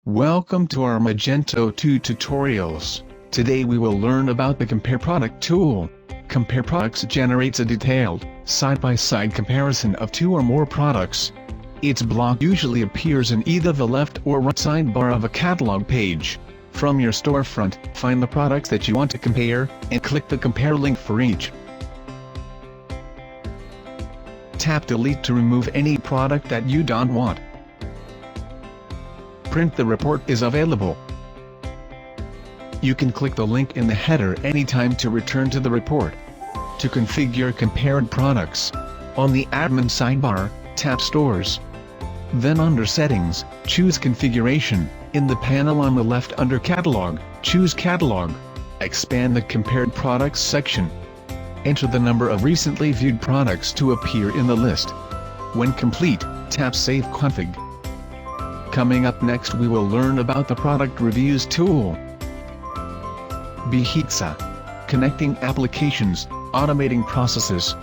Welcome to our Magento 2 tutorials. Today we will learn about the Compare Product tool. Compare Products generates a detailed, side-by-side comparison of two or more products. Its block usually appears in either the left or right sidebar of a catalog page. From your storefront, find the products that you want to compare, and click the Compare link for each. Tap Delete to remove any product that you don't want. Print the report is available. You can click the link in the header anytime to return to the report. To configure compared products, on the admin sidebar, tap Stores. Then under Settings, choose Configuration. In the panel on the left under Catalog, choose Catalog. Expand the Compared Products section. Enter the number of recently viewed products to appear in the list. When complete, tap Save Config. Coming up next, we will learn about the Product Reviews tool. HexaSync. Connecting applications, automating processes,